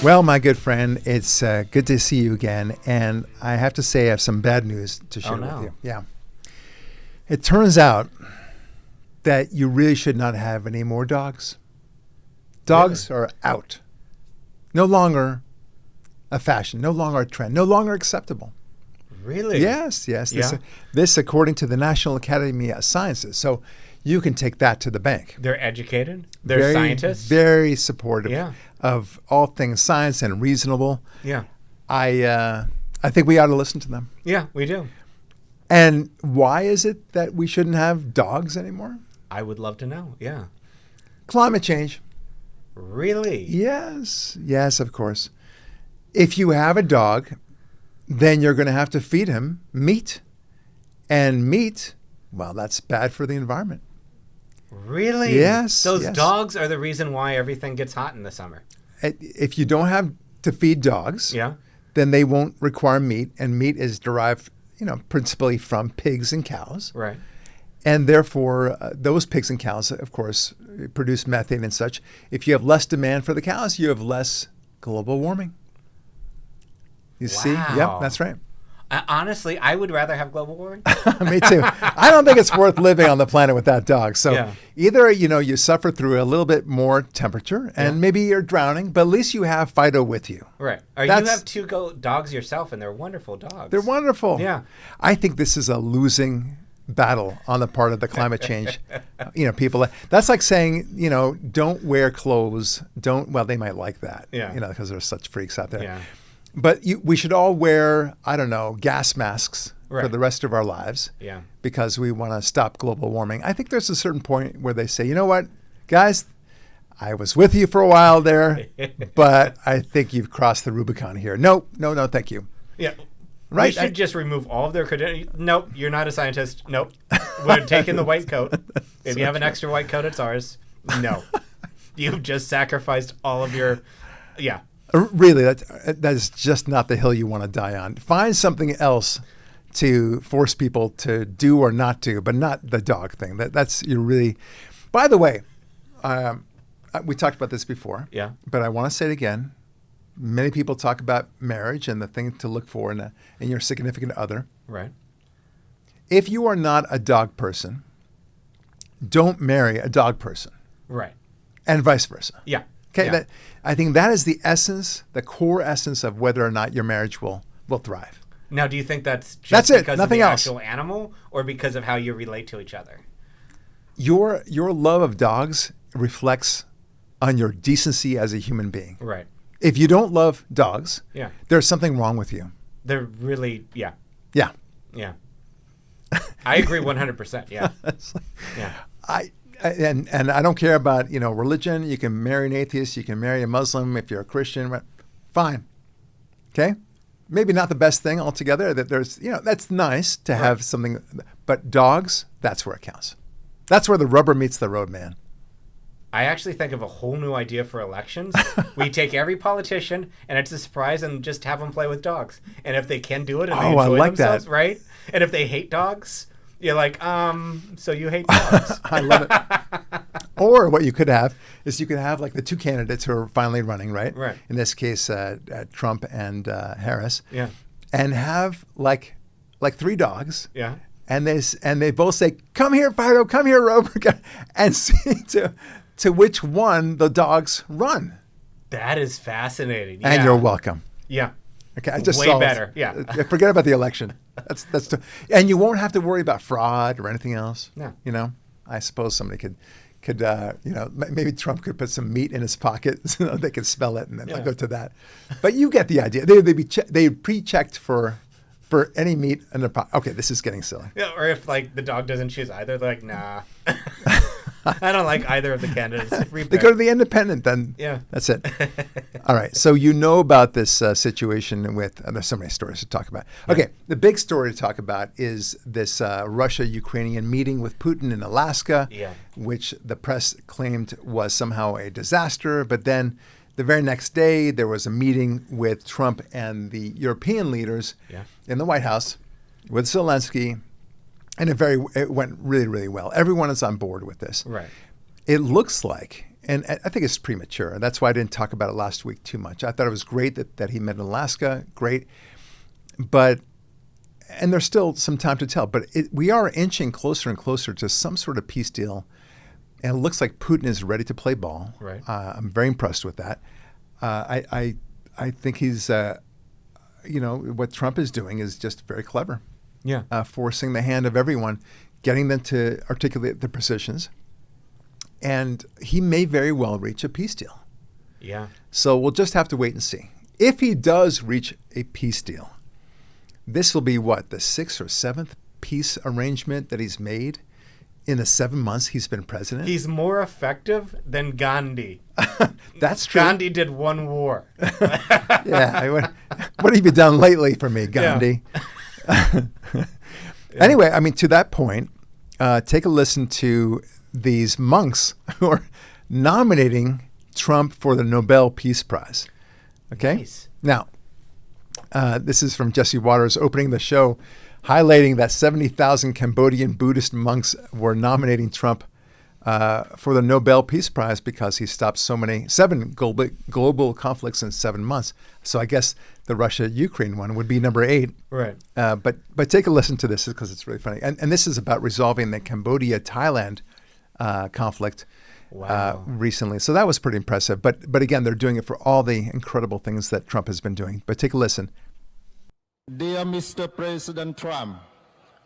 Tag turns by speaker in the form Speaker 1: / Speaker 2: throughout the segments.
Speaker 1: Well, my good friend, it's good to see you again. And I have to say I have some bad news to share with you. Yeah. It turns out that you really should not have any more dogs. Dogs are out. No longer a fashion, no longer a trend, no longer acceptable.
Speaker 2: Really?
Speaker 1: Yes.
Speaker 2: Yeah.
Speaker 1: This according to the National Academy of Sciences. So you can take that to the bank.
Speaker 2: They're educated. They're scientists.
Speaker 1: Very supportive of all things science and reasonable.
Speaker 2: Yeah.
Speaker 1: I think we ought to listen to them.
Speaker 2: Yeah, we do.
Speaker 1: And why is it that we shouldn't have dogs anymore?
Speaker 2: I would love to know. Yeah.
Speaker 1: Climate change.
Speaker 2: Really?
Speaker 1: Yes, of course. If you have a dog, then you're going to have to feed him meat. And meat, well, that's bad for the environment.
Speaker 2: Really?
Speaker 1: Yes.
Speaker 2: Those dogs are the reason why everything gets hot in the summer.
Speaker 1: If you don't have to feed dogs, then they won't require meat. And meat is derived, principally from pigs and cows.
Speaker 2: Right.
Speaker 1: And therefore, those pigs and cows, of course, produce methane and such. If you have less demand for the cows, you have less global warming. You see? Yep, that's right.
Speaker 2: Honestly, I would rather have global warming.
Speaker 1: Me too. I don't think it's worth living on the planet with that dog. So either, you suffer through a little bit more temperature and maybe you're drowning, but at least you have Fido with you.
Speaker 2: Right. Or you have two dogs yourself and they're wonderful dogs.
Speaker 1: They're wonderful.
Speaker 2: Yeah.
Speaker 1: I think this is a losing battle on the part of the climate change. People, that's like saying, don't wear clothes. They might like that, because there's such freaks out there.
Speaker 2: Yeah.
Speaker 1: But we should all wear, gas masks for the rest of our lives because we want to stop global warming. I think there's a certain point where they say, you know what, guys, I was with you for a while there, but I think you've crossed the Rubicon here. No, thank you.
Speaker 2: Yeah.
Speaker 1: Right?
Speaker 2: We should just remove all of their credentials. Nope, you're not a scientist. Nope. We're taking the white coat. If you have an extra white coat, it's ours. No. You've just sacrificed all of your,
Speaker 1: Really, that is just not the hill you want to die on. Find something else to force people to do or not do, but not the dog thing. You're really. By the way, we talked about this before.
Speaker 2: Yeah.
Speaker 1: But I want to say it again. Many people talk about marriage and the thing to look for in your significant other.
Speaker 2: Right.
Speaker 1: If you are not a dog person, don't marry a dog person.
Speaker 2: Right.
Speaker 1: And vice versa.
Speaker 2: Yeah.
Speaker 1: Okay. Yeah. I think that is the essence, the core essence of whether or not your marriage will thrive.
Speaker 2: Now, do you think that's just because
Speaker 1: Nothing
Speaker 2: of the
Speaker 1: else.
Speaker 2: actual animal or because of how you relate to each other?
Speaker 1: Your love of dogs reflects on your decency as a human being.
Speaker 2: Right.
Speaker 1: If you don't love dogs, there's something wrong with you.
Speaker 2: They're really,
Speaker 1: Yeah.
Speaker 2: I agree 100%. Yeah.
Speaker 1: And I don't care about, religion. You can marry an atheist. You can marry a Muslim if you're a Christian. Fine. Okay? Maybe not the best thing altogether. That there's, that's nice to have something. But dogs, that's where it counts. That's where the rubber meets the road, man.
Speaker 2: I actually think of a whole new idea for elections. We take every politician, and it's a surprise, and just have them play with dogs. And if they can do it, and they enjoy themselves, right? And if they hate dogs, you're like, so you hate dogs.
Speaker 1: I love it. Or what you could have is like the two candidates who are finally running, right?
Speaker 2: Right.
Speaker 1: In this case, Trump and Harris.
Speaker 2: Yeah.
Speaker 1: And have like three dogs.
Speaker 2: Yeah.
Speaker 1: And they both say, "Come here, Fido. Come here, Rover," and see to which one the dogs run.
Speaker 2: That is fascinating.
Speaker 1: And you're welcome.
Speaker 2: Yeah.
Speaker 1: Okay, I just
Speaker 2: way better. Yeah.
Speaker 1: Forget about the election. And you won't have to worry about fraud or anything else.
Speaker 2: No.
Speaker 1: I suppose somebody could maybe Trump could put some meat in his pocket so they could smell it and then go to that. But you get the idea. They pre-checked for any meat in their pocket. Okay, this is getting silly.
Speaker 2: Yeah, or if the dog doesn't choose either, they're like, nah. I don't like either of the candidates.
Speaker 1: They go to the independent, then that's it. All right, so about this situation with, there's so many stories to talk about. Okay, the big story to talk about is this Russia-Ukrainian meeting with Putin in Alaska, which the press claimed was somehow a disaster, but then the very next day there was a meeting with Trump and the European leaders in the White House with Zelensky. And it went really, really well. Everyone is on board with this.
Speaker 2: Right.
Speaker 1: It looks like And I think it's premature. That's why I didn't talk about it last week too much. I thought it was great that he met in Alaska. Great. And there's still some time to tell. But we are inching closer and closer to some sort of peace deal. And it looks like Putin is ready to play ball.
Speaker 2: Right.
Speaker 1: I'm very impressed with that. I think he's, what Trump is doing is just very clever.
Speaker 2: Yeah.
Speaker 1: Forcing the hand of everyone, getting them to articulate their positions. And he may very well reach a peace deal.
Speaker 2: Yeah.
Speaker 1: So we'll just have to wait and see. If he does reach a peace deal, this will be what, the 6th or 7th peace arrangement that he's made in the 7 months he's been president?
Speaker 2: He's more effective than Gandhi.
Speaker 1: That's true.
Speaker 2: Gandhi did one war.
Speaker 1: Yeah. What have you done lately for me, Gandhi? Yeah. Anyway, I mean, to that point, take a listen to these monks who are nominating Trump for the Nobel Peace Prize. Okay?
Speaker 2: Nice.
Speaker 1: Now, this is from Jesse Waters opening the show, highlighting that 70,000 Cambodian Buddhist monks were nominating Trump for the Nobel Peace Prize because he stopped seven global conflicts in 7 months. So I guess the Russia-Ukraine one would be number 8.
Speaker 2: Right.
Speaker 1: But take a listen to this because it's really funny. And this is about resolving the Cambodia-Thailand conflict recently. So that was pretty impressive. But again, they're doing it for all the incredible things that Trump has been doing. But take a listen.
Speaker 3: Dear Mr. President Trump,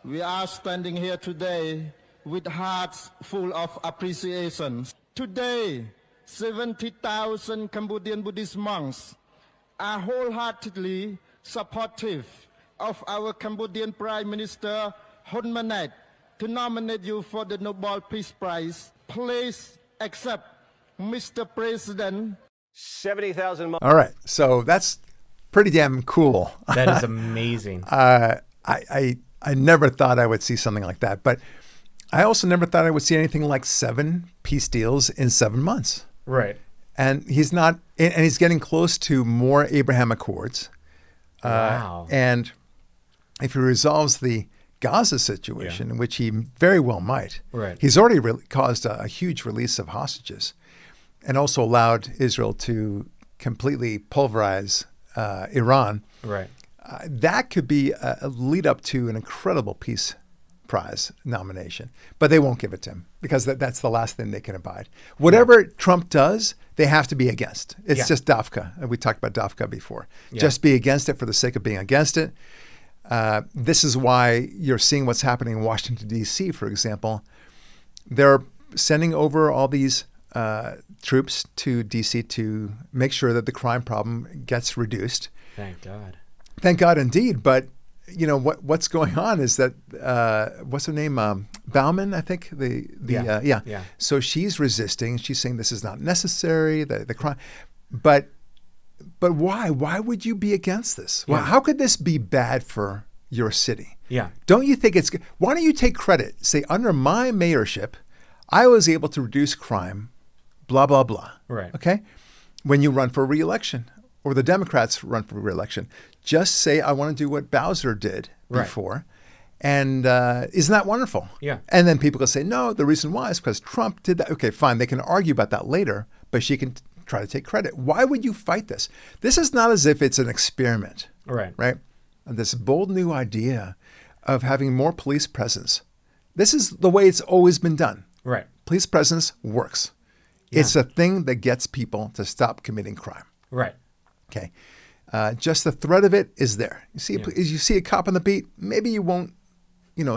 Speaker 3: we are standing here today with hearts full of appreciation. Today, 70,000 Cambodian Buddhist monks are wholeheartedly supportive of our Cambodian Prime Minister Hun Manet to nominate you for the Nobel Peace Prize. Please accept, Mr. President.
Speaker 4: 70,000 monks.
Speaker 1: All right, so that's pretty damn cool.
Speaker 2: That is amazing.
Speaker 1: I never thought I would see something like that, but I also never thought I would see anything like 7 peace deals in 7 months.
Speaker 2: Right.
Speaker 1: And he's not, and he's getting close to more Abraham Accords.
Speaker 2: Wow.
Speaker 1: And if he resolves the Gaza situation, which he very well might,
Speaker 2: right.
Speaker 1: He's already caused a huge release of hostages, and also allowed Israel to completely pulverize Iran.
Speaker 2: Right.
Speaker 1: That could be a lead up to an incredible peace prize nomination, but they won't give it to him because that's the last thing they can abide. Whatever Trump does, they have to be against. It's just Dafka. We talked about Dafka before. Just be against it for the sake of being against it. This is why you're seeing what's happening in Washington, D.C., for example. They're sending over all these troops to D.C. to make sure that the crime problem gets reduced.
Speaker 2: Thank God.
Speaker 1: Thank God indeed. But, you know, what's going on is that, what's her name? Bauman, I think.
Speaker 2: Yeah.
Speaker 1: So she's resisting. She's saying this is not necessary, the crime. But why? Why would you be against this? Well, how could this be bad for your city?
Speaker 2: Yeah.
Speaker 1: Don't you think it's good? Why don't you take credit? Say, under my mayorship, I was able to reduce crime, blah, blah, blah.
Speaker 2: Right.
Speaker 1: Okay? When you run for re-election, or the Democrats run for re-election, just say, I want to do what Bowser did before. And isn't that wonderful?
Speaker 2: Yeah.
Speaker 1: And then people can say, no, the reason why is because Trump did that. Okay, fine. They can argue about that later, but she can try to take credit. Why would you fight this? This is not as if it's an experiment.
Speaker 2: Right.
Speaker 1: And this bold new idea of having more police presence. This is the way it's always been done.
Speaker 2: Right.
Speaker 1: Police presence works. Yeah. It's a thing that gets people to stop committing crime.
Speaker 2: Right.
Speaker 1: Okay. Just the threat of it is there. You see a cop on the beat, maybe you won't,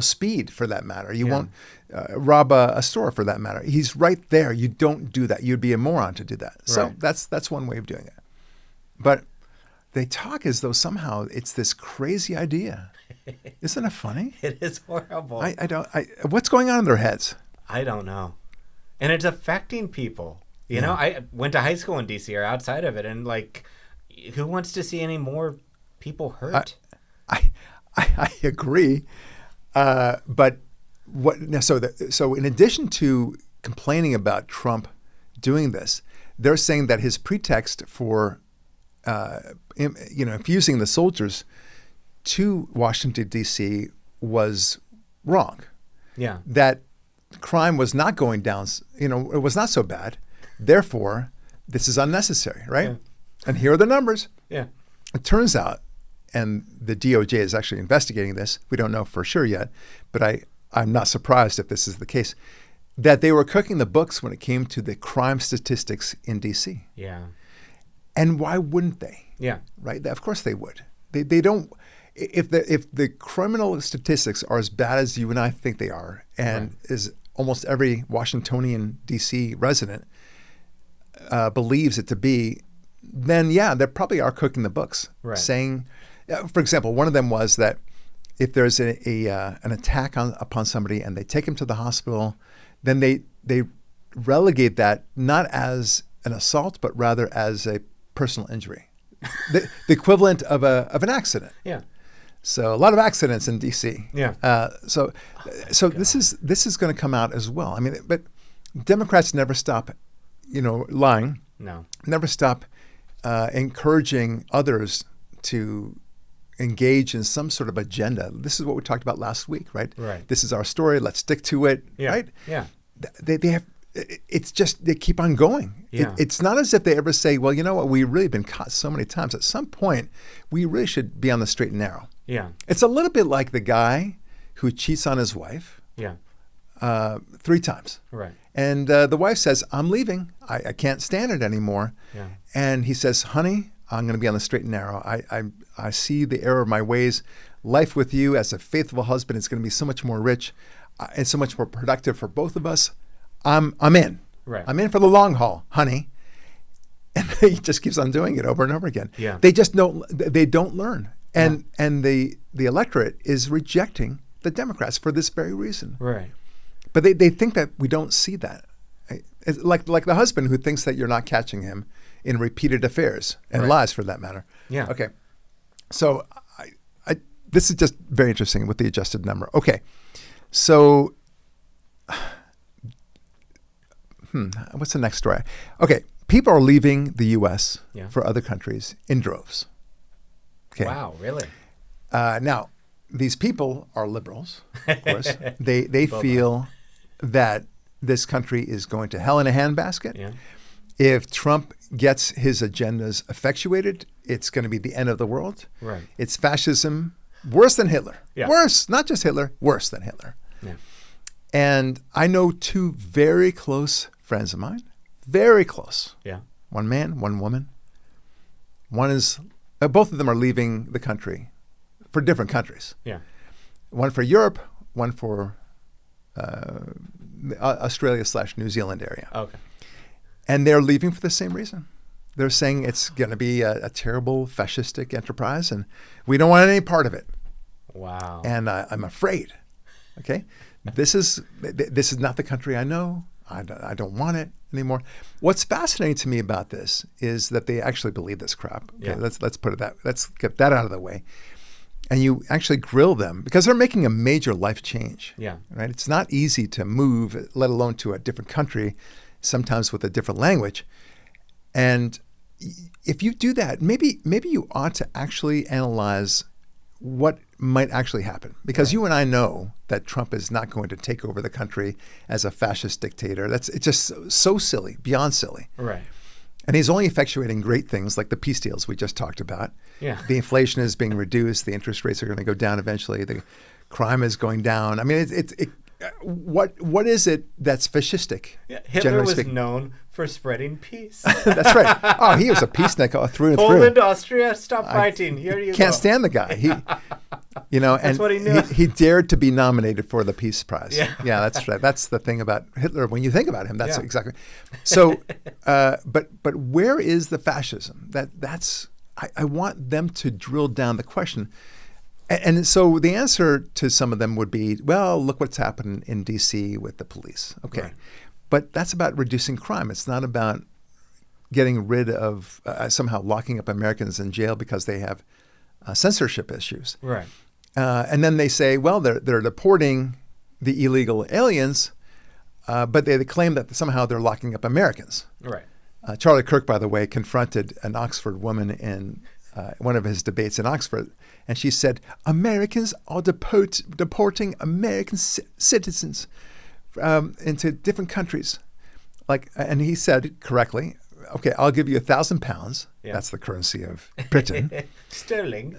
Speaker 1: speed for that matter. You won't rob a store for that matter. He's right there. You don't do that. You'd be a moron to do that. So that's one way of doing it. But they talk as though somehow it's this crazy idea. Isn't it funny?
Speaker 2: It is horrible.
Speaker 1: What's going on in their heads?
Speaker 2: I don't know. And it's affecting people. You know, I went to high school in D.C. or outside of it, and who wants to see any more people hurt?
Speaker 1: I agree. But so in addition to complaining about Trump doing this, they're saying that his pretext for infusing the soldiers to Washington, D.C. was wrong.
Speaker 2: Yeah.
Speaker 1: That crime was not going down, it was not so bad, Therefore, this is unnecessary, right? Yeah. And here are the numbers.
Speaker 2: Yeah.
Speaker 1: It turns out, and the DOJ is actually investigating this. We don't know for sure yet, but I'm not surprised if this is the case, that they were cooking the books when it came to the crime statistics in D.C.
Speaker 2: Yeah.
Speaker 1: And why wouldn't they?
Speaker 2: Yeah.
Speaker 1: Right? Of course they would. They don't. If the criminal statistics are as bad as you and I think they are, and as almost every Washingtonian D.C. resident believes it to be, then yeah, they probably are cooking the books.
Speaker 2: Right.
Speaker 1: Saying, for example, one of them was that if there's an attack upon somebody and they take him to the hospital, then they relegate that not as an assault, but rather as a personal injury, the equivalent of an accident.
Speaker 2: Yeah.
Speaker 1: So a lot of accidents in D.C.
Speaker 2: Yeah.
Speaker 1: So this is going to come out as well. I mean, but Democrats never stop, lying.
Speaker 2: No.
Speaker 1: Never stop encouraging others to engage in some sort of agenda. This is what we talked about last week, right?
Speaker 2: Right.
Speaker 1: This is our story. Let's stick to it.
Speaker 2: Yeah.
Speaker 1: Right?
Speaker 2: Yeah.
Speaker 1: They have. It's just they keep on going.
Speaker 2: Yeah.
Speaker 1: It's not as if they ever say, well, you know what? We've really been caught so many times. At some point, we really should be on the straight and narrow.
Speaker 2: Yeah.
Speaker 1: It's a little bit like the guy who cheats on his wife.
Speaker 2: Yeah.
Speaker 1: 3 times.
Speaker 2: Right.
Speaker 1: And the wife says, I'm leaving. I can't stand it anymore.
Speaker 2: Yeah.
Speaker 1: And he says, honey, I'm going to be on the straight and narrow. I see the error of my ways. Life with you as a faithful husband is going to be so much more rich and so much more productive for both of us. I'm in.
Speaker 2: Right.
Speaker 1: I'm in for the long haul, honey. And he just keeps on doing it over and over again.
Speaker 2: Yeah.
Speaker 1: They just don't learn. And the electorate is rejecting the Democrats for this very reason.
Speaker 2: Right.
Speaker 1: But they think that we don't see that. It's like the husband who thinks that you're not catching him in repeated affairs and lies, for that matter.
Speaker 2: Yeah.
Speaker 1: Okay. So this is just very interesting with the adjusted number. Okay. So what's the next story? Okay. People are leaving the U.S. for other countries in droves. Okay.
Speaker 2: Wow, really?
Speaker 1: Now, these people are liberals, of course. They feel that this country is going to hell in a handbasket.
Speaker 2: Yeah.
Speaker 1: If Trump gets his agendas effectuated, it's going to be the end of the world.
Speaker 2: Right.
Speaker 1: It's fascism worse than Hitler.
Speaker 2: Yeah.
Speaker 1: Worse, not just Hitler, worse than Hitler.
Speaker 2: Yeah.
Speaker 1: And I know 2 very close friends of mine, very close.
Speaker 2: Yeah.
Speaker 1: One man, one woman. One is, both of them are leaving the country for different countries.
Speaker 2: Yeah.
Speaker 1: One for Europe, one for Australia/New Zealand area.
Speaker 2: Okay.
Speaker 1: And they're leaving for the same reason. They're saying it's going to be a terrible fascistic enterprise, and we don't want any part of it.
Speaker 2: Wow.
Speaker 1: And I'm afraid. Okay, this is not the country I know. I don't want it anymore. What's fascinating to me about this is that they actually believe this crap. Okay,
Speaker 2: Yeah.
Speaker 1: let's put it that. Let's get that out of the way. And you actually grill them because they're making a major life change.
Speaker 2: Yeah.
Speaker 1: Right. It's not easy to move, let alone to a different country, sometimes with a different language. And if you do that, maybe you ought to actually analyze what might actually happen. Because you and I know that Trump is not going to take over the country as a fascist dictator. It's just so silly, beyond silly.
Speaker 2: Right.
Speaker 1: And he's only effectuating great things like the peace deals we just talked about.
Speaker 2: Yeah.
Speaker 1: The inflation is being reduced. The interest rates are going to go down eventually. The crime is going down. I mean, what is it that's fascistic?
Speaker 2: Yeah. Hitler was known for spreading peace.
Speaker 1: That's right. Oh, he was a peacenik through and through.
Speaker 2: Poland, Austria, stop fighting. Here you go.
Speaker 1: Can't stand the guy. He,
Speaker 2: That's what he knew.
Speaker 1: He dared to be nominated for the Peace Prize.
Speaker 2: Yeah.
Speaker 1: Yeah, that's right. That's the thing about Hitler. When you think about him, that's exactly. So, but where is the fascism? I want them to drill down the question. And so the answer to some of them would be, well, look what's happening in D.C. with the police. Okay.
Speaker 2: Right.
Speaker 1: But that's about reducing crime. It's not about getting rid of, somehow locking up Americans in jail because they have censorship issues.
Speaker 2: Right.
Speaker 1: And then they say, well, they're deporting the illegal aliens, but they claim that somehow they're locking up Americans.
Speaker 2: Right.
Speaker 1: Charlie Kirk, by the way, confronted an Oxford woman in one of his debates in Oxford, and she said, Americans are deporting American citizens into different countries. And he said correctly, okay, I'll give you £1,000. Yeah. That's the currency of Britain.
Speaker 2: Sterling.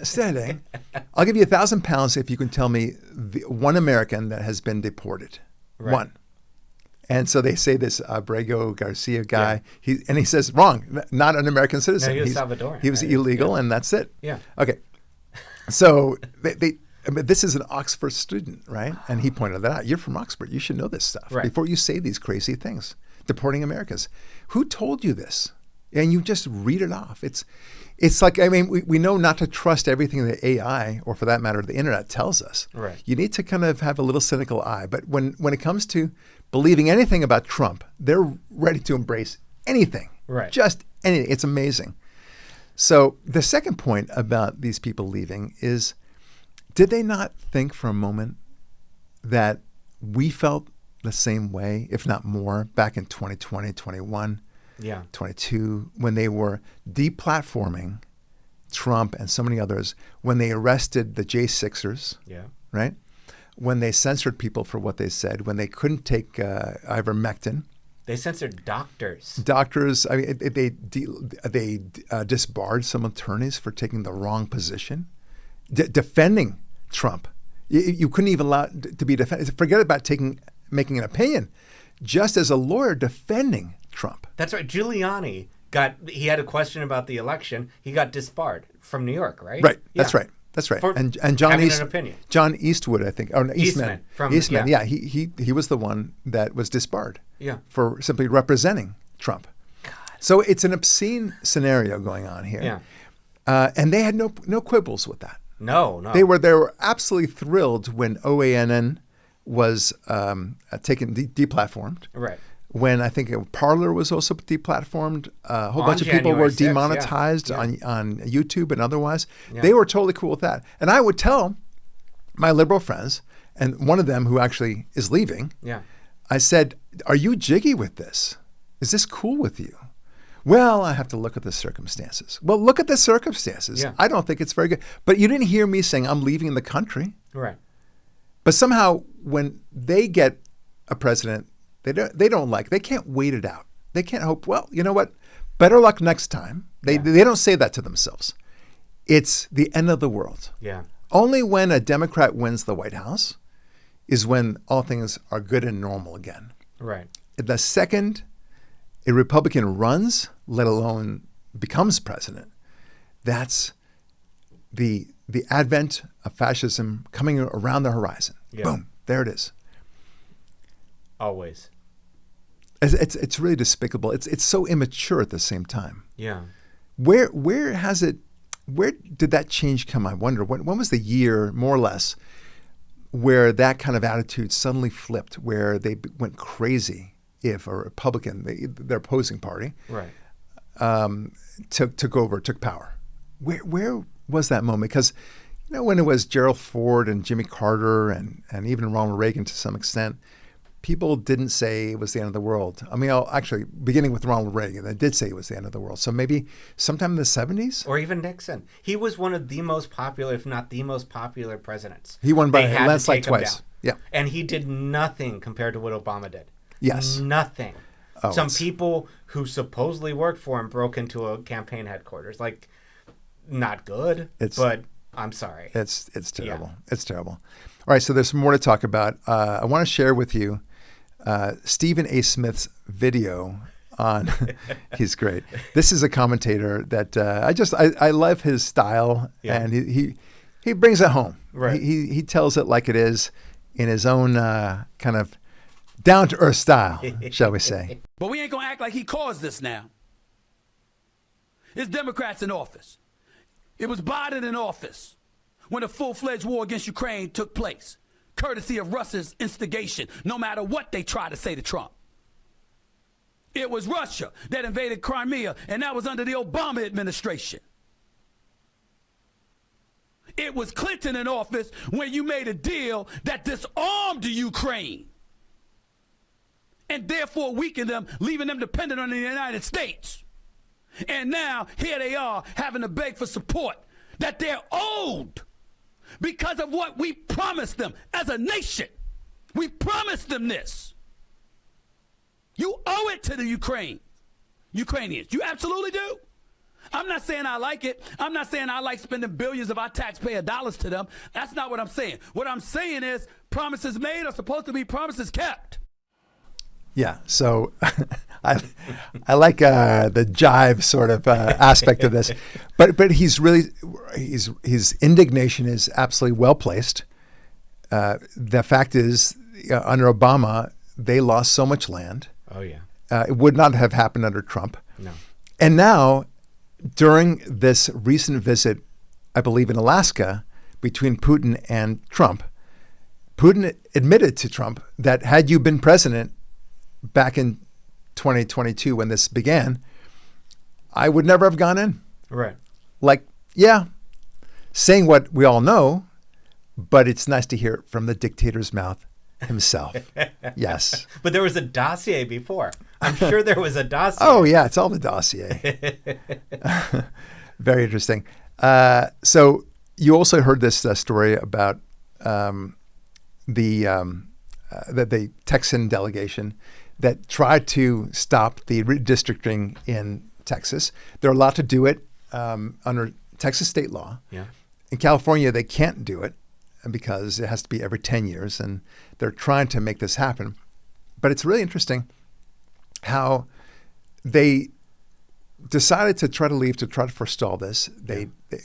Speaker 1: I'll give you £1,000 if you can tell me one American that has been deported. Right. One. And so they say this Abrego Garcia guy, he says, wrong, not an American citizen.
Speaker 2: No, he was Salvadoran.
Speaker 1: He was illegal, and that's it.
Speaker 2: Yeah.
Speaker 1: Okay. So this is an Oxford student, right? And he pointed that out. You're from Oxford. You should know this stuff before you say these crazy things. Deporting Americans. Who told you this? And you just read it off. It's like, we know not to trust everything that AI, or for that matter, the internet tells us.
Speaker 2: Right.
Speaker 1: You need to kind of have a little cynical eye. But when it comes to believing anything about Trump, they're ready to embrace anything.
Speaker 2: Right.
Speaker 1: Just anything. It's amazing. So the second point about these people leaving is, did they not think for a moment that we felt the same way, if not more, back in 2020, 21, 22, when they were deplatforming Trump and so many others, when they arrested the J6ers, right? When they censored people for what they said, when they couldn't take ivermectin.
Speaker 2: They censored doctors.
Speaker 1: They disbarred some attorneys for taking the wrong position, defending Trump. You couldn't even allow to be defended. Forget about making an opinion, just as a lawyer defending Trump.
Speaker 2: That's right. Giuliani he had a question about the election. He got disbarred from New York, right?
Speaker 1: Right. Yeah. That's right. And John John Eastwood, I think, or Eastman. Eastman. Yeah. He was the one that was disbarred.
Speaker 2: Yeah.
Speaker 1: For simply representing Trump.
Speaker 2: God.
Speaker 1: So it's an obscene scenario going on here.
Speaker 2: Yeah.
Speaker 1: And they had no quibbles with that.
Speaker 2: No.
Speaker 1: They were absolutely thrilled when OANN was deplatformed.
Speaker 2: Right.
Speaker 1: When I think Parler was also deplatformed, a whole bunch of people were demonetized on YouTube and otherwise. Yeah. They were totally cool with that. And I would tell my liberal friends, and one of them who actually is leaving, I said, are you jiggy with this? Is this cool with you? Well, I have to look at the circumstances. Well, look at the circumstances.
Speaker 2: Yeah.
Speaker 1: I don't think it's very good. But you didn't hear me saying I'm leaving the country.
Speaker 2: Right.
Speaker 1: But somehow when they get a president they can't wait it out. They can't hope, well, you know what? Better luck next time. They don't say that to themselves. It's the end of the world.
Speaker 2: Yeah.
Speaker 1: Only when a Democrat wins the White House is when all things are good and normal again.
Speaker 2: Right.
Speaker 1: The second a Republican runs, let alone becomes president, that's the advent of fascism coming around the horizon. Yeah. Boom, there it is.
Speaker 2: Always.
Speaker 1: It's really despicable. It's so immature at the same time.
Speaker 2: Yeah.
Speaker 1: Where did that change come? I wonder. When was the year, more or less, where that kind of attitude suddenly flipped, where they went crazy if a Republican, their opposing party, took power? Where was that moment? Because when it was Gerald Ford and Jimmy Carter and even Ronald Reagan to some extent, people didn't say it was the end of the world. I mean, actually, beginning with Ronald Reagan, they did say it was the end of the world. So maybe sometime in the 70s?
Speaker 2: Or even Nixon. He was one of the most popular, if not the most popular presidents.
Speaker 1: He won by a landslide twice. Yeah.
Speaker 2: And he did nothing compared to what Obama did.
Speaker 1: Yes.
Speaker 2: Nothing. Some people who supposedly worked for him broke into a campaign headquarters. Like, not good, but I'm sorry.
Speaker 1: It's terrible. Yeah. It's terrible. All right, so there's more to talk about. I want to share with you Stephen A. Smith's video on. He's great. This is a commentator that I love his style, and he brings it home.
Speaker 2: Right.
Speaker 1: He tells it like it is in his own kind of down to earth style, shall we say?
Speaker 5: But we ain't gonna act like he caused this now. It's Democrats in office. It was Biden in office when a full-fledged war against Ukraine took place, courtesy of Russia's instigation, no matter what they try to say to Trump. It was Russia that invaded Crimea, and that was under the Obama administration. It was Clinton in office when you made a deal that disarmed the Ukraine and therefore weakened them, leaving them dependent on the United States. And now here they are having to beg for support that they're owed because of what we promised them as a nation. We promised them this. You owe it to the Ukrainians. You absolutely do. I'm not saying I like it. I'm not saying I like spending billions of our taxpayer dollars to them. That's not what I'm saying. What I'm saying is promises made are supposed to be promises kept.
Speaker 1: Yeah, so I like the jive sort of aspect of this, but he's really his indignation is absolutely well placed. The fact is, under Obama, they lost so much land.
Speaker 2: Oh yeah,
Speaker 1: it would not have happened under Trump.
Speaker 2: No,
Speaker 1: and now during this recent visit, I believe in Alaska, between Putin and Trump, Putin admitted to Trump that had you been president back in 2022 when this began, I would never have gone in.
Speaker 2: Right.
Speaker 1: Like, yeah, saying what we all know, but it's nice to hear it from the dictator's mouth himself. Yes.
Speaker 2: But there was a dossier before. I'm sure there was a dossier.
Speaker 1: Oh, yeah, it's all the dossier. Very interesting. So you also heard this story about the Texan delegation that tried to stop the redistricting in Texas. They're allowed to do it under Texas state law.
Speaker 2: Yeah.
Speaker 1: In California, they can't do it because it has to be every 10 years, and they're trying to make this happen. But it's really interesting how they decided to try to leave to try to forestall this.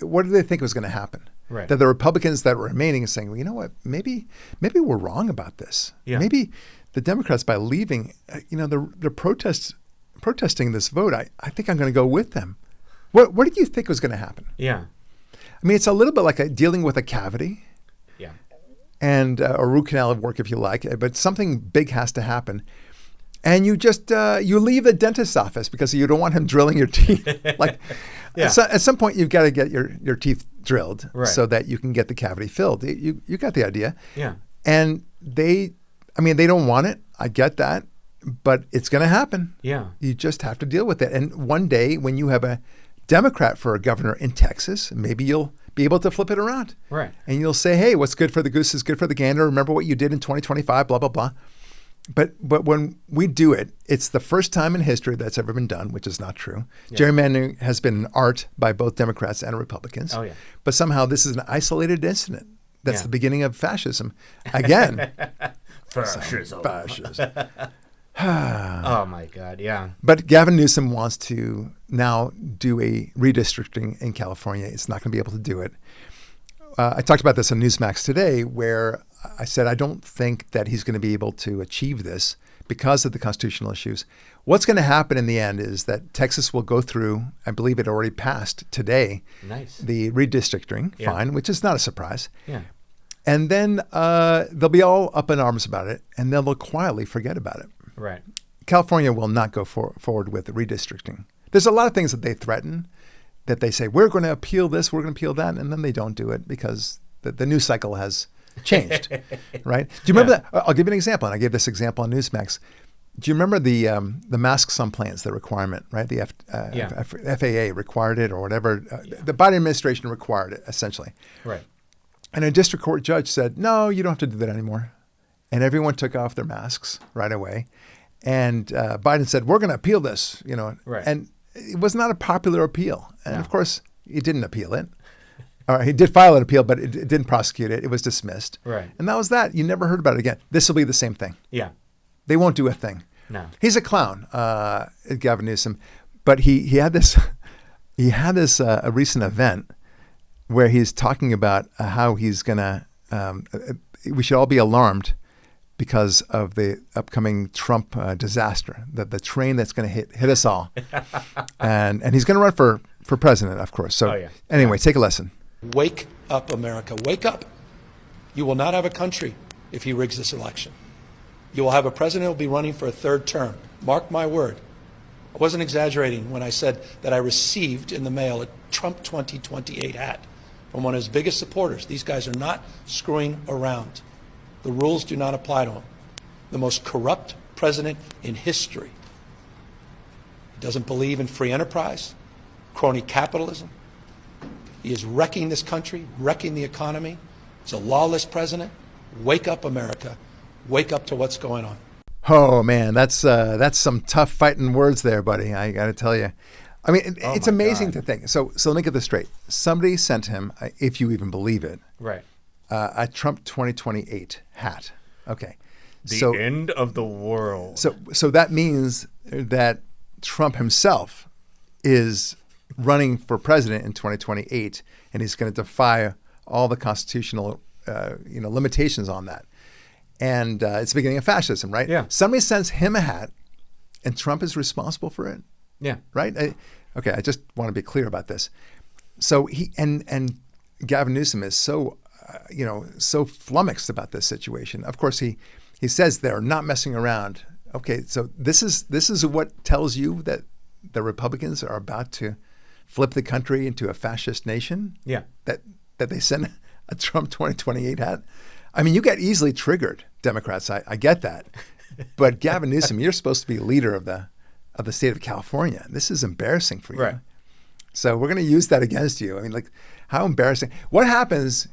Speaker 1: What did they think was going to happen?
Speaker 2: Right.
Speaker 1: That the Republicans that were remaining are saying, well, you know what, maybe we're wrong about this.
Speaker 2: Yeah.
Speaker 1: Maybe the Democrats, by leaving, they're protesting this vote. I think I'm going to go with them. What did you think was going to happen?
Speaker 2: Yeah.
Speaker 1: I mean, it's a little bit like dealing with a cavity.
Speaker 2: Yeah.
Speaker 1: And a root canal would work if you like, but something big has to happen. And you just you leave the dentist's office because you don't want him drilling your teeth. Like,
Speaker 2: yeah.
Speaker 1: at some point, you've got to get your teeth drilled
Speaker 2: right.
Speaker 1: so that you can get the cavity filled. You got the idea.
Speaker 2: Yeah.
Speaker 1: And they don't want it. I get that, but it's going to happen.
Speaker 2: Yeah.
Speaker 1: You just have to deal with it. And one day, when you have a Democrat for a governor in Texas, maybe you'll be able to flip it around.
Speaker 2: Right.
Speaker 1: And you'll say, hey, what's good for the goose is good for the gander. Remember what you did in 2025, blah, blah, blah. But when we do it, it's the first time in history that's ever been done, which is not true. Yeah. Gerrymandering has been an art by both Democrats and Republicans.
Speaker 2: Oh, yeah.
Speaker 1: But somehow this is an isolated incident. That's the beginning of fascism. Again.
Speaker 2: Fascism.
Speaker 1: Oh,
Speaker 2: my God, yeah.
Speaker 1: But Gavin Newsom wants to now do a redistricting in California. It's not going to be able to do it. I talked about this on Newsmax today, where I said I don't think that he's going to be able to achieve this because of the constitutional issues. What's going to happen in the end is that Texas will go through, I believe it already passed today, the redistricting, fine, which is not a surprise.
Speaker 2: Yeah.
Speaker 1: And then they'll be all up in arms about it, and they'll quietly forget about it.
Speaker 2: Right.
Speaker 1: California will not go forward with the redistricting. There's a lot of things that they threaten, that they say, we're going to appeal this, we're going to appeal that, and then they don't do it because the news cycle has changed, right? Do you remember that? I'll give you an example, and I gave this example on Newsmax. Do you remember the masks on planes, the requirement, right? The FAA required it or whatever. The Biden administration required it, essentially.
Speaker 2: Right.
Speaker 1: And a district court judge said, no, you don't have to do that anymore. And everyone took off their masks right away. And Biden said, we're going to appeal this,
Speaker 2: Right.
Speaker 1: And it was not a popular appeal. And of course, he didn't appeal it. Or he did file an appeal, but it didn't prosecute it. It was dismissed.
Speaker 2: Right.
Speaker 1: And that was that. You never heard about it again. This will be the same thing.
Speaker 2: Yeah.
Speaker 1: They won't do a thing.
Speaker 2: No.
Speaker 1: He's a clown, Gavin Newsom. But he had this a recent event where he's talking about how he's going to, we should all be alarmed because of the upcoming Trump disaster, the train that's going to hit us all. and he's going to run for president, of course. So anyway, take a lesson.
Speaker 6: Wake up, America. Wake up. You will not have a country if he rigs this election. You will have a president who will be running for a third term. Mark my word. I wasn't exaggerating when I said that I received in the mail a Trump 2028 hat from one of his biggest supporters. These guys are not screwing around. The rules do not apply to him. The most corrupt president in history. He doesn't believe in free enterprise, crony capitalism. He is wrecking this country, wrecking the economy. He's a lawless president. Wake up, America. Wake up to what's going on.
Speaker 1: Oh man, that's some tough fighting words there, buddy. I got to tell you. I mean, it's amazing to think. So let me get this straight. Somebody sent him, if you even believe it,
Speaker 2: right,
Speaker 1: a Trump 2028 hat. Okay,
Speaker 2: the end of the world.
Speaker 1: So that means that Trump himself is running for president in 2028, and he's going to defy all the constitutional, limitations on that. And it's the beginning of fascism, right?
Speaker 2: Yeah.
Speaker 1: Somebody sends him a hat, and Trump is responsible for it.
Speaker 2: Yeah.
Speaker 1: Right. I just want to be clear about this. So he and Gavin Newsom is so flummoxed about this situation. Of course, he says they're not messing around. Okay, so this is what tells you that the Republicans are about to flip the country into a fascist nation.
Speaker 2: Yeah.
Speaker 1: That they send a Trump 2028 hat. I mean, you get easily triggered, Democrats. I get that, but Gavin Newsom, you're supposed to be leader of the state of California. This is embarrassing for you.
Speaker 2: Right.
Speaker 1: So we're going to use that against you. I mean, like, how embarrassing. What happens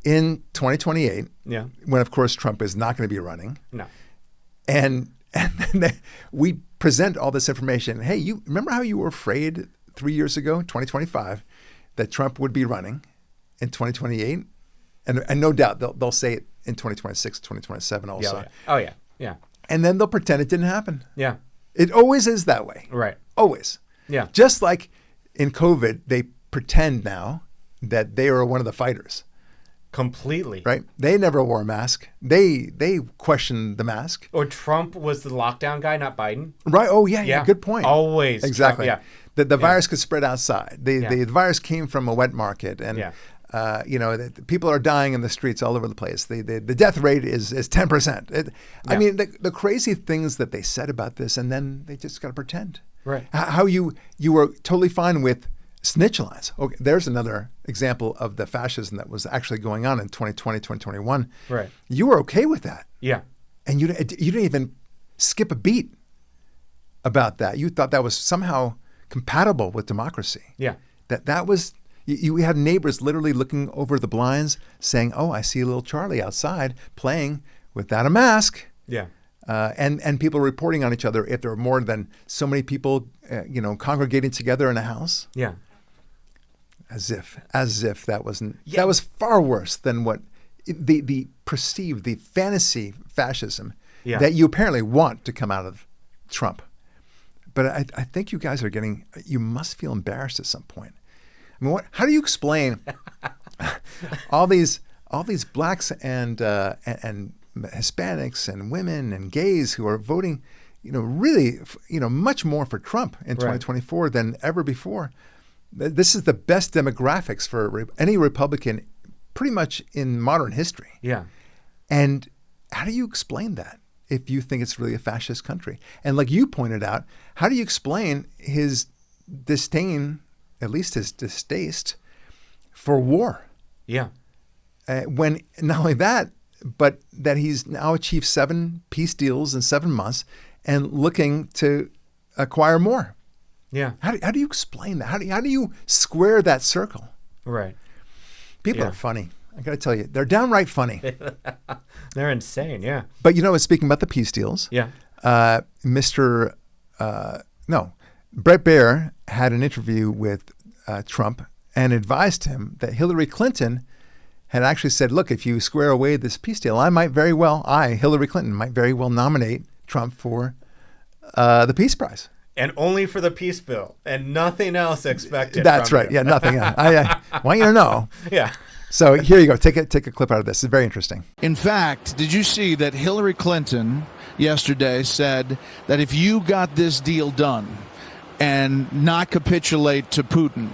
Speaker 1: in 2028 when, of course, Trump is not going to be running?
Speaker 2: No.
Speaker 1: And then we present all this information. Hey, you remember how you were afraid 3 years ago, 2025, that Trump would be running in 2028? And no doubt they'll say it in 2026, 2027 also.
Speaker 2: Yeah. Oh, yeah. Yeah.
Speaker 1: And then they'll pretend it didn't happen.
Speaker 2: Yeah.
Speaker 1: It always is that way.
Speaker 2: Right.
Speaker 1: Always.
Speaker 2: Yeah.
Speaker 1: Just like in COVID, they pretend now that they are one of the fighters.
Speaker 2: Completely.
Speaker 1: Right? They never wore a mask. They questioned the mask.
Speaker 2: Or Trump was the lockdown guy, not Biden.
Speaker 1: Right. Oh, yeah. Good point.
Speaker 2: Always.
Speaker 1: Exactly.
Speaker 2: Trump,
Speaker 1: The virus could spread outside. The virus came from a wet market. And, the people are dying in the streets all over the place. The death rate is 10%. I mean, the crazy things that they said about this, and then they just got to pretend.
Speaker 2: Right.
Speaker 1: How you were totally fine with snitch lines. Okay, there's another example of the fascism that was actually going on in 2020, 2021.
Speaker 2: Right.
Speaker 1: You were okay with that.
Speaker 2: Yeah.
Speaker 1: And you didn't even skip a beat about that. You thought that was somehow compatible with democracy.
Speaker 2: Yeah.
Speaker 1: That was, you had neighbors literally looking over the blinds saying, oh, I see little Charlie outside playing without a mask.
Speaker 2: Yeah.
Speaker 1: And people reporting on each other if there were more than so many people, congregating together in a house.
Speaker 2: Yeah.
Speaker 1: As if that wasn't, that was far worse than what the perceived, the fantasy fascism that you apparently want to come out of Trump. But I think you guys you must feel embarrassed at some point. I mean, how do you explain all these blacks and Hispanics and women and gays who are voting, really, much more for Trump in 2024 than ever before? This is the best demographics for any Republican pretty much in modern history.
Speaker 2: Yeah.
Speaker 1: And how do you explain that if you think it's really a fascist country? And like you pointed out, how do you explain his disdain, at least his distaste, for war?
Speaker 2: Yeah.
Speaker 1: When not only that, but that he's now achieved 7 peace deals in 7 months and looking to acquire more.
Speaker 2: Yeah.
Speaker 1: How do you explain that? How do you square that circle?
Speaker 2: Right.
Speaker 1: People are funny. I got to tell you, they're downright funny.
Speaker 2: They're insane. Yeah.
Speaker 1: But speaking about the peace deals, Brett Baier had an interview with Trump and advised him that Hillary Clinton had actually said, look, if you square away this peace deal, Hillary Clinton, might very well nominate Trump for the Peace Prize.
Speaker 2: And only for the peace bill and nothing else expected.
Speaker 1: That's
Speaker 2: from
Speaker 1: right.
Speaker 2: you.
Speaker 1: Yeah, nothing else. I want you to know.
Speaker 2: Yeah.
Speaker 1: So here you go. Take a clip out of this. It's very interesting.
Speaker 3: In fact, did you see that Hillary Clinton yesterday said that if you got this deal done and not capitulate to Putin,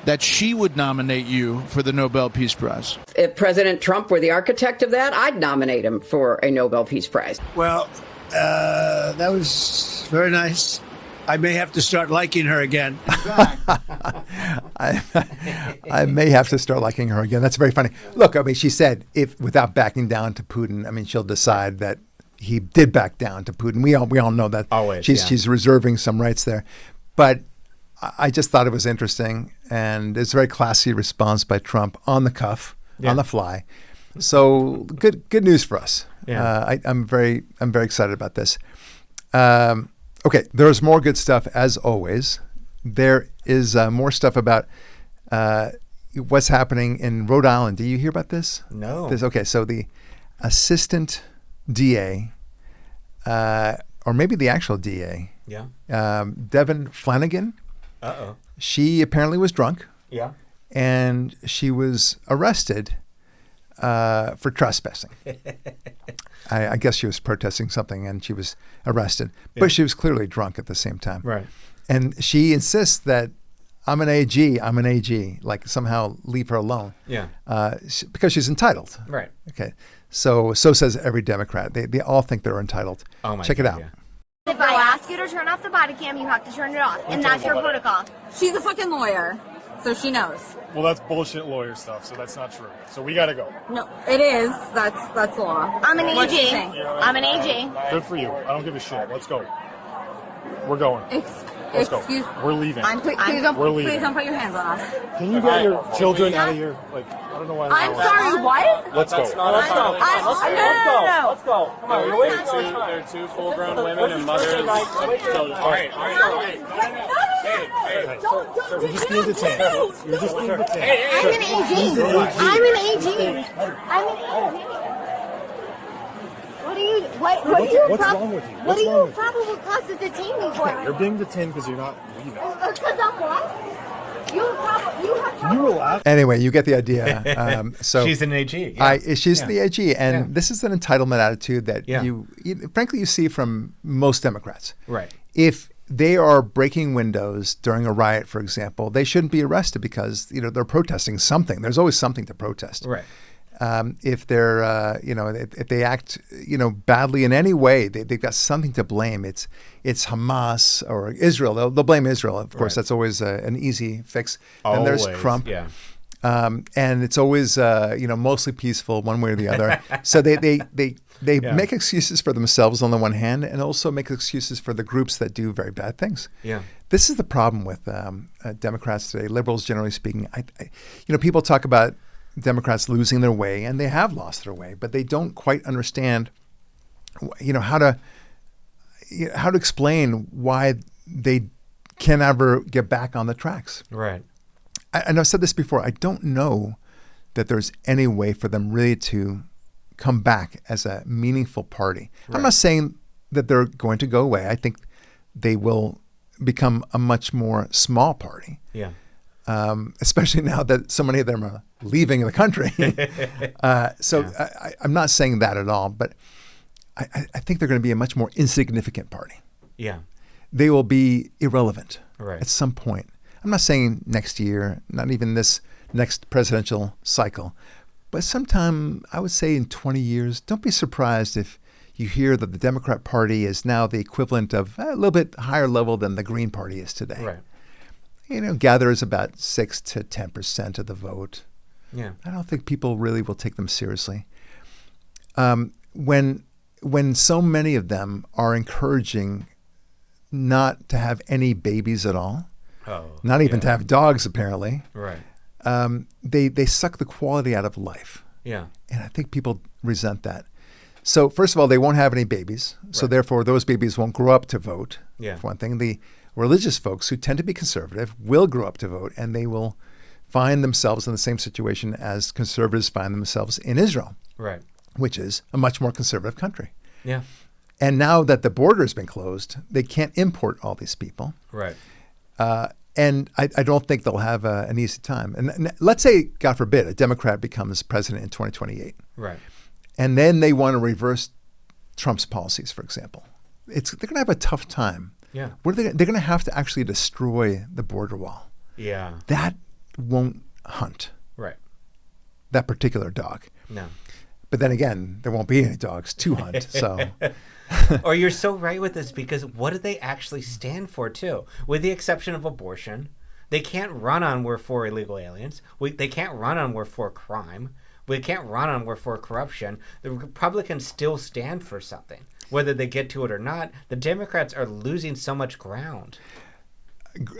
Speaker 3: that she would nominate you for the Nobel Peace Prize?
Speaker 7: If President Trump were the architect of that, I'd nominate him for a Nobel Peace Prize.
Speaker 8: Well, that was very nice. I may have to start liking her again.
Speaker 1: I may have to start liking her again. That's very funny. Look, I mean, she said if without backing down to Putin, I mean, she'll decide that he did back down to Putin. We all know that.
Speaker 2: Always,
Speaker 1: she's reserving some rights there. But I just thought it was interesting, and it's a very classy response by Trump on the cuff, on the fly. So good news for us.
Speaker 2: Yeah.
Speaker 1: I'm very excited about this. Okay, there's more good stuff as always. There is more stuff about what's happening in Rhode Island. Do you hear about this?
Speaker 2: No.
Speaker 1: Okay, so the assistant DA, or maybe the actual DA, Devin Flanagan. She apparently was drunk.
Speaker 2: Yeah.
Speaker 1: And she was arrested for trespassing. I guess she was protesting something and she was arrested. But she was clearly drunk at the same time.
Speaker 2: Right.
Speaker 1: And she insists that I'm an AG, like somehow leave her alone.
Speaker 2: Yeah.
Speaker 1: Because she's entitled.
Speaker 2: Right.
Speaker 1: Okay. So says every Democrat. They all think they're entitled.
Speaker 2: Oh my
Speaker 1: Check
Speaker 2: God,
Speaker 1: it out.
Speaker 2: yeah.
Speaker 9: If I ask you to turn off the body cam, you have to turn it off. And that's your protocol.
Speaker 10: She's a fucking lawyer, so she knows.
Speaker 11: Well, that's bullshit lawyer stuff, so that's not true. So we gotta go.
Speaker 10: No, it is. That's the law.
Speaker 9: I'm an AG. I'm an AG.
Speaker 11: Good for you. I don't give a shit. Let's go. We're going. Let's go. We're leaving.
Speaker 10: We're leaving. Please don't put your hands on us.
Speaker 11: Can you get your children out of here? Like, I don't know why.
Speaker 10: I'm sorry, what?
Speaker 11: Let's go.
Speaker 10: Let's go.
Speaker 11: Let's go. Come on, they're two full-grown women and mothers. All right. You're just being detained. You're just being detained.
Speaker 9: I'm an AG. I'm an AG. I'm an AG. What's wrong with you? What are you probable cause to detain me for?
Speaker 11: You're being detained because you're not leaving.
Speaker 9: Because I'm what? You have
Speaker 11: Can you relax?
Speaker 1: Anyway, you get the idea. So
Speaker 2: she's an AG. Yeah.
Speaker 1: She's the AG, and this is an entitlement attitude that you frankly you see from most Democrats.
Speaker 2: Right.
Speaker 1: If they are breaking windows during a riot, for example, they shouldn't be arrested because they're protesting something. There's always something to protest.
Speaker 2: Right.
Speaker 1: If they're if they act badly in any way, they've got something to blame. It's Hamas or Israel. They'll blame Israel. Of course, that's always an easy fix. And there's Trump.
Speaker 2: Yeah.
Speaker 1: And it's always mostly peaceful one way or the other. So they make excuses for themselves on the one hand, and also make excuses for the groups that do very bad things.
Speaker 2: Yeah.
Speaker 1: This is the problem with Democrats today, liberals generally speaking. People talk about Democrats losing their way, and they have lost their way, but they don't quite understand, how to explain why they can never get back on the tracks.
Speaker 2: Right.
Speaker 1: And I've said this before. I don't know that there's any way for them really to come back as a meaningful party. Right. I'm not saying that they're going to go away. I think they will become a much more small party.
Speaker 2: Yeah.
Speaker 1: Especially now that so many of them are leaving the country. I'm not saying that at all, but I think they're going to be a much more insignificant party.
Speaker 2: Yeah.
Speaker 1: They will be irrelevant
Speaker 2: at
Speaker 1: some point. I'm not saying next year, not even this next presidential cycle, but sometime, I would say in 20 years, don't be surprised if you hear that the Democrat Party is now the equivalent of a little bit higher level than the Green Party is today.
Speaker 2: Right.
Speaker 1: Gathers about 6 to 10% of the vote.
Speaker 2: Yeah.
Speaker 1: I don't think people really will take them seriously. When so many of them are encouraging not to have any babies at all, not even to have dogs apparently.
Speaker 2: Right.
Speaker 1: They suck the quality out of life.
Speaker 2: Yeah.
Speaker 1: And I think people resent that. So first of all, they won't have any babies. So therefore, those babies won't grow up to vote.
Speaker 2: Yeah.
Speaker 1: For one thing, the religious folks who tend to be conservative will grow up to vote, and they will find themselves in the same situation as conservatives find themselves in Israel.
Speaker 2: Right.
Speaker 1: Which is a much more conservative country.
Speaker 2: Yeah.
Speaker 1: And now that the border has been closed, they can't import all these people.
Speaker 2: Right.
Speaker 1: And I don't think they'll have an easy time. And let's say, God forbid, a Democrat becomes president in 2028.
Speaker 2: Right.
Speaker 1: And then they want to reverse Trump's policies, for example. They're going to have a tough time.
Speaker 2: Yeah.
Speaker 1: They're going to have to actually destroy the border wall.
Speaker 2: Yeah.
Speaker 1: That won't hunt.
Speaker 2: Right.
Speaker 1: That particular dog.
Speaker 2: No.
Speaker 1: But then again, there won't be any dogs to hunt. So.
Speaker 2: Or you're so right with this, because what do they actually stand for too? With the exception of abortion, they can't run on we're for illegal aliens. They can't run on we're for crime. We can't run on we're for corruption. The Republicans still stand for something. Whether they get to it or not, the Democrats are losing so much ground.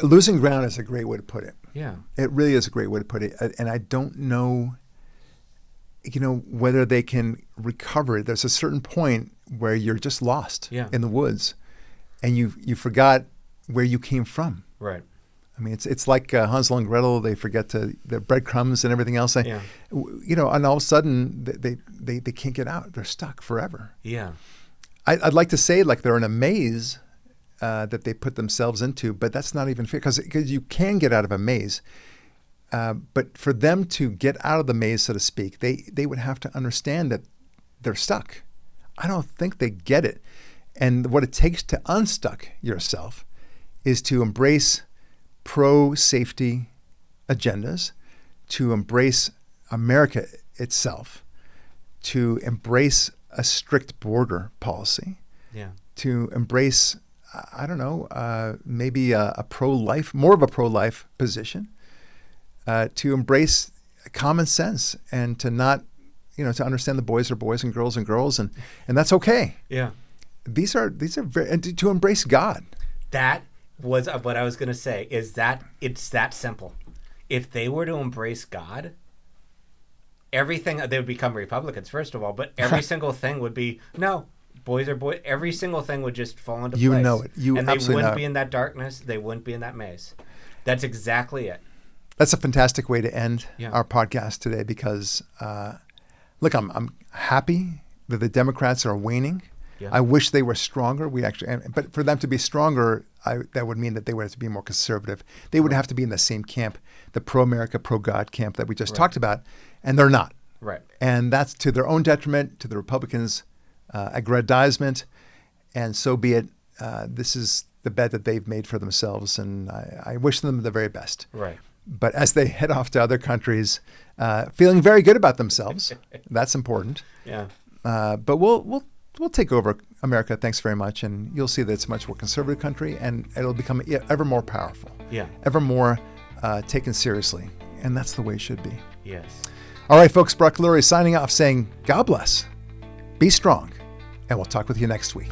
Speaker 1: Losing ground is a great way to put it.
Speaker 2: Yeah.
Speaker 1: It really is a great way to put it. And I don't know. whether they can recover. There's a certain point where you're just lost in the woods, and you forgot where you came from.
Speaker 2: Right.
Speaker 1: I mean, it's like Hansel and Gretel. They forget the breadcrumbs and everything else. And all of a sudden they can't get out. They're stuck forever.
Speaker 2: Yeah.
Speaker 1: I'd like to say like they're in a maze that they put themselves into, but that's not even fair because you can get out of a maze. But for them to get out of the maze, so to speak, they would have to understand that they're stuck. I don't think they get it. And what it takes to unstuck yourself is to embrace pro-safety agendas, to embrace America itself, to embrace a strict border policy, to embrace, maybe a pro-life, more of a pro-life position, to embrace common sense and to not, to understand the boys are boys and girls, and that's okay.
Speaker 2: Yeah.
Speaker 1: These are very, and to embrace God.
Speaker 2: That was what I was going to say, is that it's that simple. If they were to embrace God, everything, they would become Republicans, first of all, but every single thing would be, no, boys are boys. Every single thing would just fall into place.
Speaker 1: You know it.
Speaker 2: And they wouldn't be in that darkness. They wouldn't be in that maze. That's exactly it.
Speaker 1: That's a fantastic way to end our podcast today because, look, I'm happy that the Democrats are waning. Yeah. I wish they were stronger. But for them to be stronger, that would mean that they would have to be more conservative. They would have to be in the same camp, the pro-America, pro-God camp that we just talked about, and they're not.
Speaker 2: Right.
Speaker 1: And that's to their own detriment, to the Republicans' aggrandizement, and so be it. This is the bed that they've made for themselves, and I wish them the very best.
Speaker 2: Right.
Speaker 1: But as they head off to other countries, feeling very good about themselves, that's important.
Speaker 2: Yeah.
Speaker 1: But we'll take over America. Thanks very much, and you'll see that it's a much more conservative country, and it'll become ever more powerful.
Speaker 2: Yeah.
Speaker 1: Ever more taken seriously, and that's the way it should be.
Speaker 2: Yes.
Speaker 1: All right, folks. Barak Lurie signing off, saying God bless, be strong, and we'll talk with you next week.